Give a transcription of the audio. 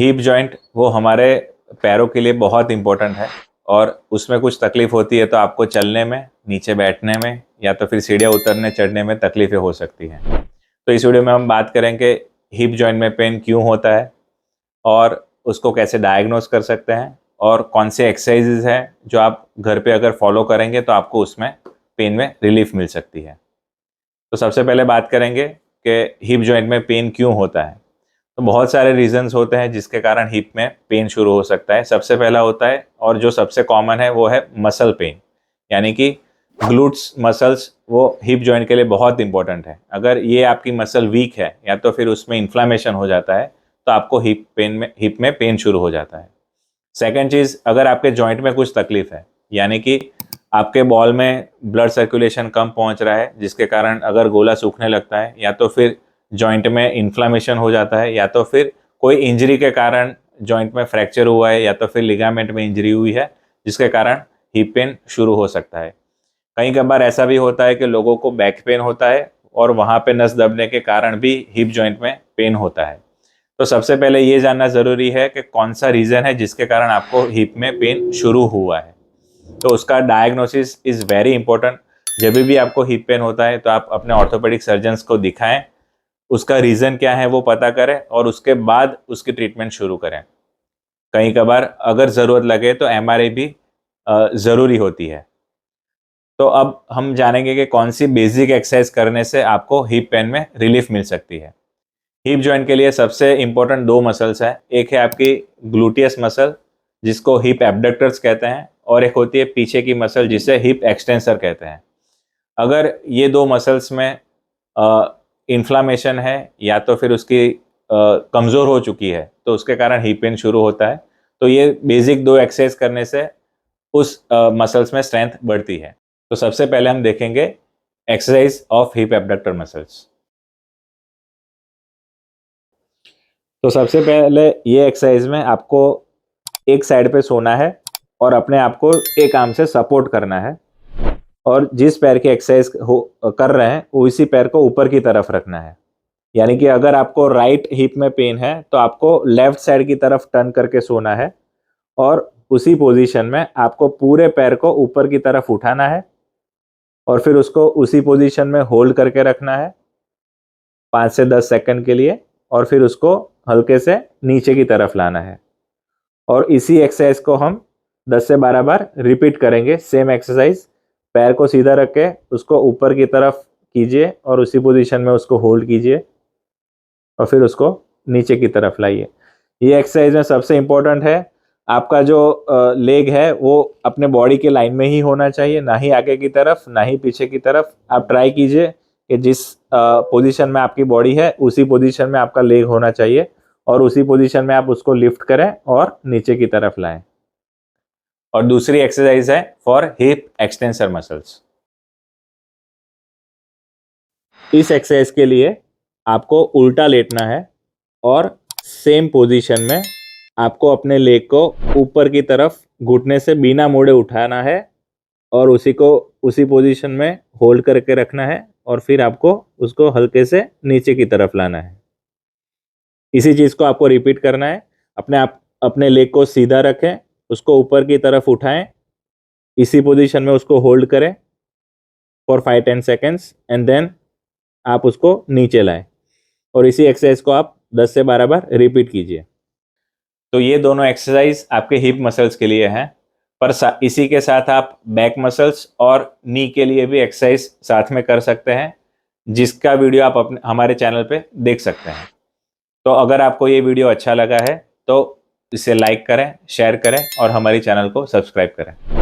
Hip joint वो हमारे पैरों के लिए बहुत इम्पोर्टेंट है और उसमें कुछ तकलीफ होती है तो आपको चलने में, नीचे बैठने में या तो फिर सीढ़ियाँ उतरने चढ़ने में तकलीफें हो सकती हैं। तो इस वीडियो में हम बात करेंगे हिप जॉइंट में पेन क्यों होता है और उसको कैसे डायग्नोस कर सकते हैं और कौन से एक्सरसाइजेज हैं जो आप घर पे अगर फॉलो करेंगे तो आपको उसमें पेन में रिलीफ मिल सकती है। तो सबसे पहले बात करेंगे कि हिप जॉइंट में पेन क्यों होता है। तो बहुत सारे रीजंस होते हैं जिसके कारण हिप में पेन शुरू हो सकता है। सबसे पहला होता है और जो सबसे कॉमन है वो है मसल पेन, यानी कि ग्लूट्स मसल्स वो हिप जॉइंट के लिए बहुत इंपॉर्टेंट है। अगर ये आपकी मसल वीक है या तो फिर उसमें इन्फ्लामेशन हो जाता है तो आपको हिप में पेन शुरू हो जाता है। सेकेंड चीज़, अगर आपके जॉइंट में कुछ तकलीफ है, यानी कि आपके बॉल में ब्लड सर्कुलेशन कम पहुंच रहा है जिसके कारण अगर गोला सूखने लगता है या तो फिर जॉइंट में इन्फ्लामेशन हो जाता है या तो फिर कोई इंजरी के कारण जॉइंट में फ्रैक्चर हुआ है या तो फिर लिगामेंट में इंजरी हुई है जिसके कारण हिप पेन शुरू हो सकता है। कई बार ऐसा भी होता है कि लोगों को बैक पेन होता है और वहाँ पे नस दबने के कारण भी हिप जॉइंट में पेन होता है। तो सबसे पहले ये जानना ज़रूरी है कि कौन सा रीज़न है जिसके कारण आपको हिप में पेन शुरू हुआ है। तो उसका डायग्नोसिस इज़ वेरी इंपॉर्टेंट। जब भी आपको हिप पेन होता है तो आप अपने ऑर्थोपेडिक सर्जन्स को दिखाएं, उसका रीज़न क्या है वो पता करें और उसके बाद उसकी ट्रीटमेंट शुरू करें। कई बार अगर ज़रूरत लगे तो एमआरआई भी ज़रूरी होती है। तो अब हम जानेंगे कि कौन सी बेसिक एक्सरसाइज करने से आपको हिप पेन में रिलीफ मिल सकती है। हिप जॉइंट के लिए सबसे इंपॉर्टेंट दो मसल्स हैं। एक है आपकी ग्लूटियस मसल जिसको हिप एब्डक्टर्स कहते हैं और एक होती है पीछे की मसल जिसे हिप एक्सटेंसर कहते हैं। अगर ये दो मसल्स में इन्फ्लामेशन है या तो फिर उसकी कमज़ोर हो चुकी है तो उसके कारण हिप पेन शुरू होता है। तो ये बेसिक दो एक्सरसाइज करने से उस मसल्स में स्ट्रेंथ बढ़ती है। तो सबसे पहले हम देखेंगे exercise of hip abductor muscles. तो सबसे पहले ये एक्सरसाइज में आपको एक साइड पे सोना है और अपने आप को एक आर्म से सपोर्ट करना है और जिस पैर की एक्सरसाइज कर रहे हैं उसी पैर को ऊपर की तरफ रखना है। यानी कि अगर आपको राइट हिप में पेन है तो आपको लेफ्ट साइड की तरफ टर्न करके सोना है और उसी पोजीशन में आपको पूरे पैर को ऊपर की तरफ उठाना है और फिर उसको उसी पोजीशन में होल्ड करके रखना है 5 से 10 सेकंड के लिए और फिर उसको हल्के से नीचे की तरफ लाना है। और इसी एक्सरसाइज को हम 10 से 12 बार रिपीट करेंगे। सेम एक्सरसाइज, पैर को सीधा रख के उसको ऊपर की तरफ कीजिए और उसी पोजीशन में उसको होल्ड कीजिए और फिर उसको नीचे की तरफ लाइए। ये एक्सरसाइज में सबसे इम्पोर्टेंट है आपका जो लेग है वो अपने बॉडी के लाइन में ही होना चाहिए, ना ही आगे की तरफ ना ही पीछे की तरफ। आप ट्राई कीजिए कि जिस पोजीशन में आपकी बॉडी है उसी पोजीशन में आपका लेग होना चाहिए और उसी पोजीशन में आप उसको लिफ्ट करें और नीचे की तरफ लाएं। और दूसरी एक्सरसाइज है फॉर हिप एक्सटेंसर मसल्स। इस एक्सरसाइज के लिए आपको उल्टा लेटना है और सेम पोजीशन में आपको अपने लेग को ऊपर की तरफ घुटने से बिना मोड़े उठाना है और उसी पोजीशन में होल्ड करके रखना है और फिर आपको उसको हल्के से नीचे की तरफ लाना है। इसी चीज़ को आपको रिपीट करना है। अपने लेग को सीधा रखें, उसको ऊपर की तरफ उठाएं, इसी पोजीशन में उसको होल्ड करें फॉर 5-10 सेकेंड्स एंड देन आप उसको नीचे लाएं और इसी एक्सरसाइज को आप 10 से 12 बार रिपीट कीजिए। तो ये दोनों एक्सरसाइज आपके हिप मसल्स के लिए हैं, पर इसी के साथ आप बैक मसल्स और नी के लिए भी एक्सरसाइज साथ में कर सकते हैं जिसका वीडियो आप हमारे चैनल पे देख सकते हैं। तो अगर आपको ये वीडियो अच्छा लगा है तो इसे लाइक करें, शेयर करें और हमारी चैनल को सब्सक्राइब करें।